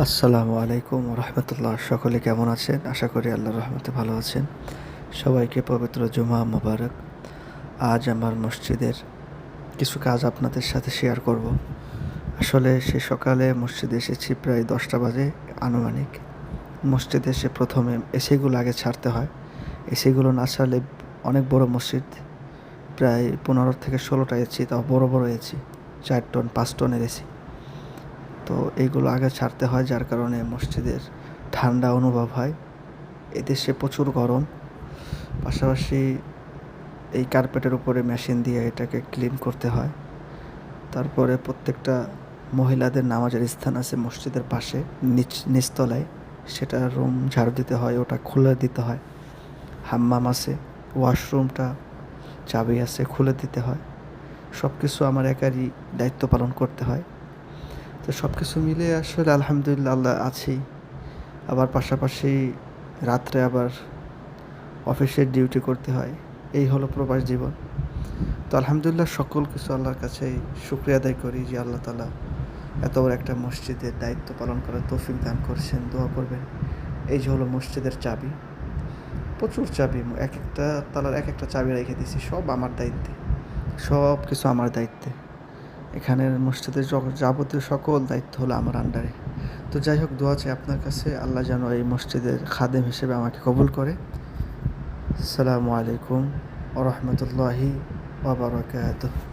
আসসালামু আলাইকুম রহমতুল্লাহ। সকলে কেমন আছেন? আশা করি আল্লাহর রহমতে ভালো আছেন। সবাইকে পবিত্র জুমা মোবারক। আজ আমার মসজিদের কিছু কাজ আপনাদের সাথে শেয়ার করব। আসলে সে সকালে মসজিদে এসেছি প্রায় 10টা বাজে আনুমানিক। মসজিদে এসে প্রথমে এসিগুলো আগে ছাড়তে হয়। এসিগুলো না ছাড়লে অনেক বড় মসজিদ, প্রায় 15 থেকে 16টা এসি, তাও বড় বড় এসি, 4 টন 5 টনের এসি। তো এইগুলো আগে ছাড়তে হয়, যার কারণে মসজিদের ঠান্ডা অনুভব হয়। এদেশে প্রচুর গরম, পাশাপাশি এই কার্পেটের উপরে মেশিন দিয়ে এটাকে ক্লিন করতে হয়। তারপরে প্রত্যেকটা মহিলাদের নামাজের স্থান আছে মসজিদের পাশে, নিচতলায়, সেটা রুম ঝাড়ু দিতে হয়, ওটা খুলে দিতে হয়। হাম্মাম আছে, ওয়াশরুমটা চাবি আছে, খুলে দিতে হয়। সব কিছু আমার একারই দায়িত্ব পালন করতে হয়। তো সব কিছু মিলিয়ে আসলে আলহামদুলিল্লাহ আল্লাহ আছি। আবার পাশাপাশি রাত্রে আবার অফিসের ডিউটি করতে হয়। এই হলো প্রবাস জীবন। তো আলহামদুলিল্লাহ সকল কিছু আল্লাহর কাছেই শুকরিয়া আদায় করি যে আল্লাহ তাআলা এত বড় একটা মসজিদের দায়িত্ব পালন করার তৌফিক দান করছেন। দোয়া করবেন। এই যে হলো মসজিদের চাবি, প্রচুর চাবি, এক একটা তালার এক একটা চাবি রেখে দিয়েছি, সব আমার দায়িত্বে, সব কিছু আমার দায়িত্বে। এখানের মসজিদের যাবতীয় সকল দায়িত্ব হলো আমার আন্ডারে। তো যাই হোক, দোয়া চাই আপনার কাছে, আল্লাহ যেন এই মসজিদের খাদেম হিসেবে আমাকে কবুল করে। আসসালামু আলাইকুম ওয়া রাহমাতুল্লাহি ওয়া বারাকাতুহু।